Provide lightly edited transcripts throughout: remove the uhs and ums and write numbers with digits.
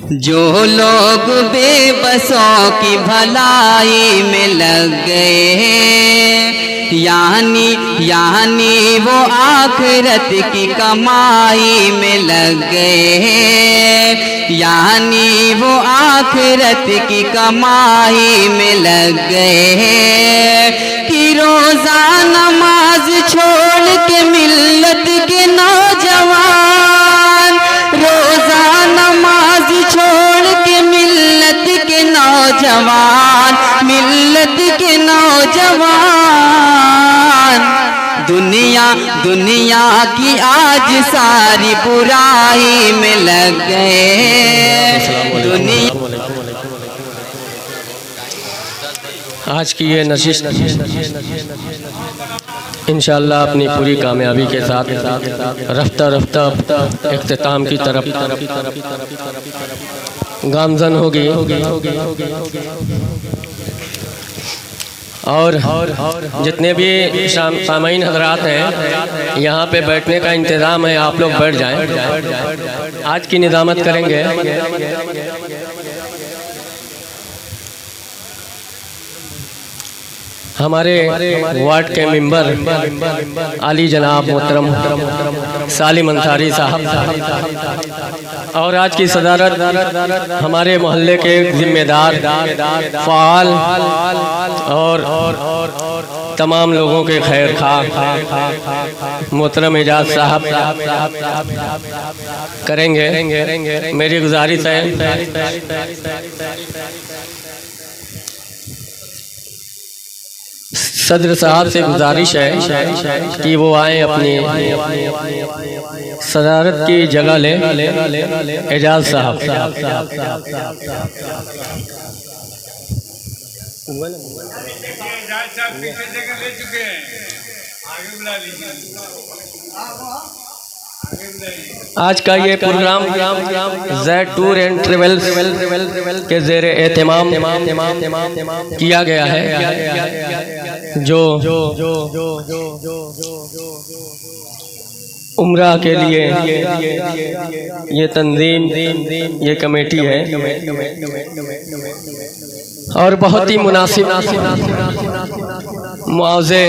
जो लोग बेबसों की भलाई में लग गए, यानी वो आखिरत की कमाई में लग गए, यानी वो आखिरत की कमाई में लग गए। कि रोज़ा नमाज छोड़ के मिल्लत के नौजवान, रोज़ा नमाज छोड़ के मिल्लत के नौजवान, मिल्लत के नौजवान दुनिया की आज सारी बुराई में लग गए। आज की ये नशिश इंशाअल्लाह अपनी पूरी कामयाबी के साथ रफ्ता रफ्ता इख्तिताम की तरफ गामज़न होगी। और जितने भी सामाईन हज़रात हैं, यहाँ पे बैठने का इंतज़ाम है, आप लोग बैठ जाएं। आज की निज़ामत करेंगे हमारे वार्ड के मेंबर आली जनाब मोहतरम सालिम अंसारी साहब, और आज की सदारत हमारे मोहल्ले के जिम्मेदार फ़ाल और तमाम लोगों के खैर खा मोहतरम एजाज साहब करेंगे। मेरी गुजारिश है सदर साहब से गुजारिश है कि वो आए, अपनी सदारत की जगह ले एजाज साहब। आज का ये programme Z tour and travels के ज़ेरे एहतमाम किया गया है, जो उम्रा के लिए ये तंजीम, ये कमेटी है, और बहुत ही मुनासिब मुआवजे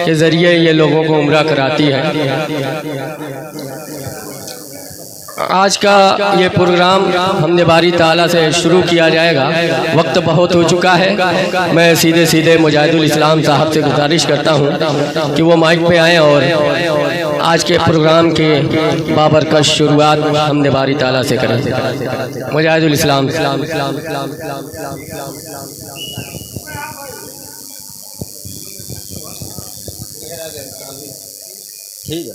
के ज़रिए ये लोगों को उम्रा कराती है। आज का ये प्रोग्राम हमने बारी ताला से शुरू किया जाएगा। वक्त बहुत हो चुका है। मैं सीधे मुजाहिदुल इस्लाम साहब से गुजारिश करता हूँ कि वो माइक पे आएँ और आज के प्रोग्राम के बाबरकत शुरुआत हमने बारी ताला से करें। मुजाहिदुल इस्लाम। ठीक है।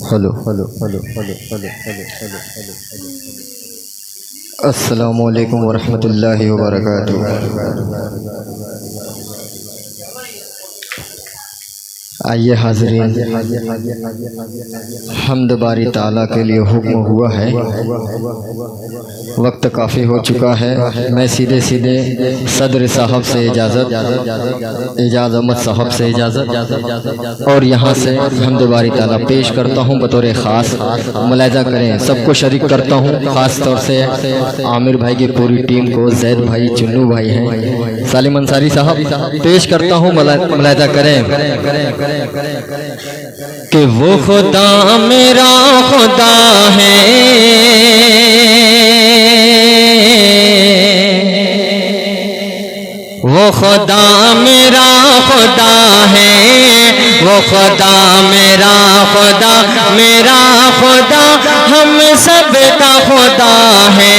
हेलो अस्सलामु अलैकुम वरहमतुल्लाहि वबरकातुहू। आइए हाज़रीन, हम्द बारी ताला के लिए हुक्म हुआ है, वक्त काफ़ी हो चुका है। मैं सीधे सदर साहब से एजाज़ अहमद साहब से इजाज़त और यहाँ से हम्द बारी ताला पेश करता हूँ बतौर ख़ास। मुलाहिज़ा करें, सबको शरीक करता हूँ, ख़ास तौर से आमिर भाई की पूरी टीम को, जैद भाई, चुन्नू भाई हैं, सालिम अंसारी साहब पेश करता हूँ। मुलाहिज़ा करें कि वो खुदा मेरा खुदा है, वो खुदा मेरा खुदा है, वो खुदा मेरा खुदा हम सब का खुदा है।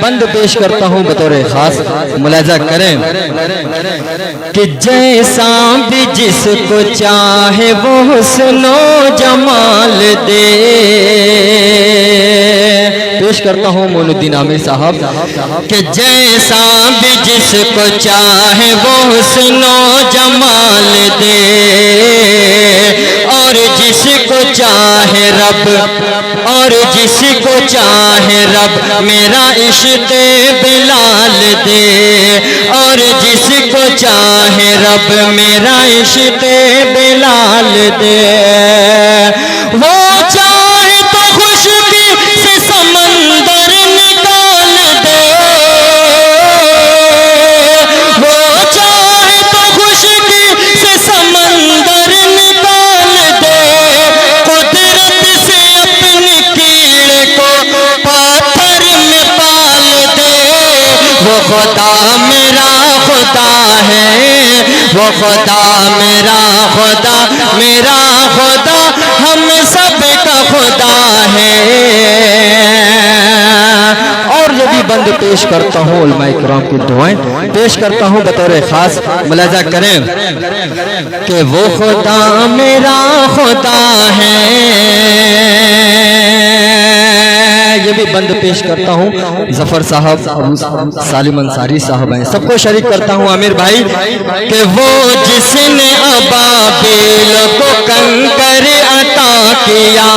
बंद पेश करता हूँ बतौर ख़ास। मुलाहिज़ा करें कि जैसा भी जिसको चाहे वो हुस्नो जमाल दे। पेश करता हूँ मोइनुद्दीन आमिर साहब कि जैसा भी जिसको चाहे वो हुस्नो जमाल दे, और जिसको चाहे रब, और जिसको चाहे रब मेरा इश्क़ बिलाल अब मेरा इश्क बिलाल दे। वो चाहे तो खुशकी से समंदर निकाल दे, वो चाहे तो खुशकी से समंदर निकाल दे। कुदरत से अपनी कीड़े को पाथर में पाल दे। वो खुदा मेरा खुदा है, वो खुदा मेरा खुदा, मेरा खुदा हम सब का खुदा है। और ये भी बंद पेश करता हूँ उलमाए किराम की दुआएं पेश करता हूँ बतौर खास। मुलाजा करें कि वो खुदा मेरा खुदा है। ये भी बंद पेश करता हूँ जफर साहब, सालिम अंसारी साहब हैं, सबको शरीक करता हूँ आमिर भाई। कि वो जिसने अबाबिल को कंकर अता किया,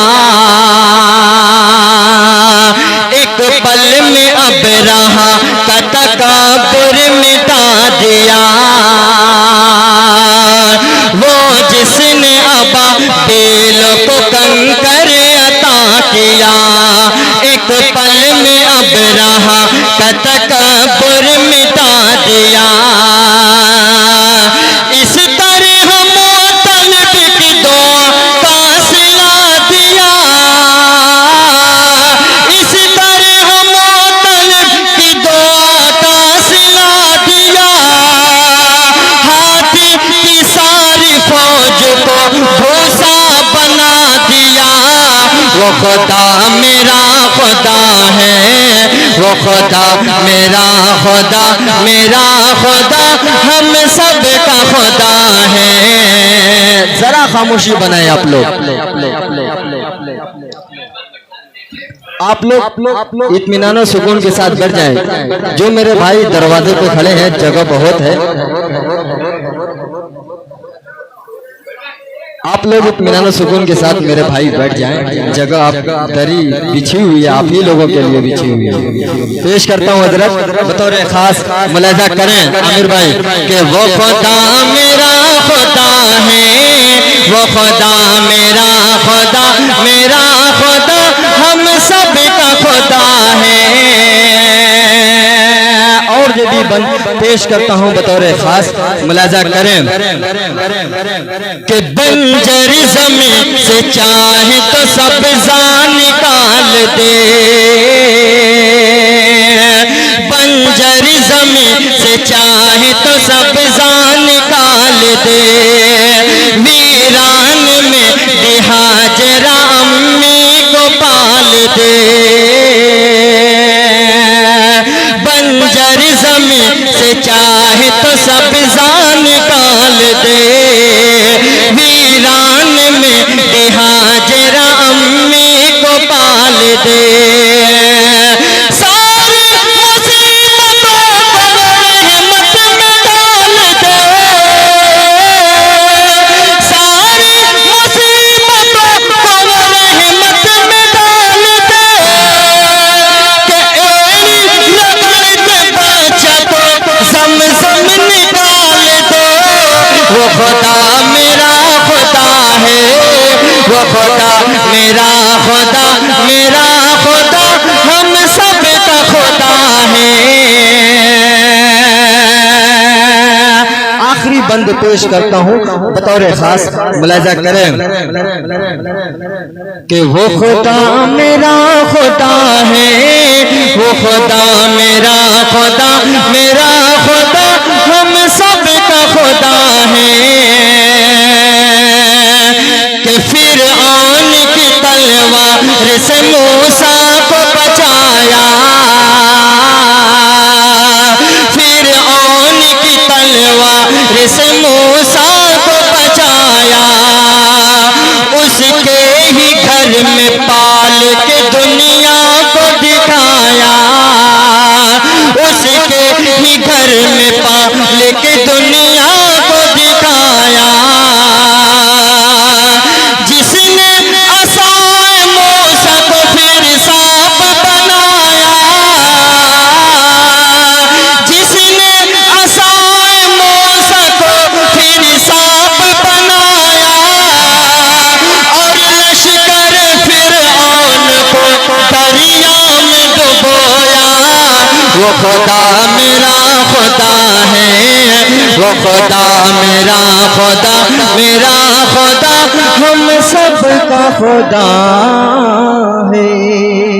एक पल में अब रहा का तकब्बुर मिटा दिया। वो जिसने अबाबिल को कंकर अता किया, एक पल में अब रहा का तकब्बुर मिटा दिया। इस तरह मोतलब की दुआ का सिला दिया, इस तरह मोतलब की दुआ का सिला दिया। हाथी की सारी फौज को भूसा बना दिया। वो खुदा मेरा खुदा है, वो खुदा मेरा खुदा, मेरा खुदा हम सब का खुदा है। जरा खामोशी बनाए आप लोग, आप लोग इत्मीनान और सुकून के साथ बैठ जाएं। जो मेरे भाई दरवाजे पे खड़े हैं, जगह बहुत है, आप लोग इत्मीनान और सुकून के साथ मेरे भाई बैठ जाएं। जगह आप दरी बिछी हुई है, आप ही लोगों के लिए बिछी हुई है। पेश करता हूँ हजरत बतौर खास। मुलाजा करें आमिर भाई कि वो खुदा मेरा खुदा है, वो खुदा मेरा खुदा, मेरा खुदा हम सब का खुदा है। और जो भी बंद पेश करता हूँ बतौर खास। मुलाजा करें कि बंजर ज़मीन से चाहे तो सब्ज़ा निकाल दे, बंजर ज़मीन से चाहे तो सब्ज़ा निकाल दे। वीरान में हाजरा अम्मी को पाल दे, बंजर ज़मीन से चाहे तो सब्ज़ा निकाल दे। वीरान में हाजरा अम्मी को पाल दे। सारी मुसीबतों को रहमत में डाल दे, सारी मुसीबतों को रहमत में डाल दे। कि एड़ी रगड़ के बच्चा को ज़म-ज़म निकाल दे। वो खुदा मेरा खुदा है, वो खुदा मेरा खुदा, मेरा खुदा हम सब का खुदा है। आखिरी बंद पेश करता हूँ बतौर खास। मुलाजा करें कि वो खुदा मेरा खुदा है, वो खुदा मेरा खुदा, मेरा खुदा हम सब का खुदा है। कि फिरऔन की तलवार से मूसा को बचाया, फिरऔन की तलवार से मूसा को बचाया। उसके ही घर में पाल के दुनिया को दिखाया, उसके ही घर में पाल के दुनिया को दिखाया। जिसने असाए मूसा को फिर सांप बनाया, जिसने असाए मूसा को वो खुदा मेरा खुदा है, वो खुदा मेरा खुदा, मेरा खुदा हम सब का खुदा है।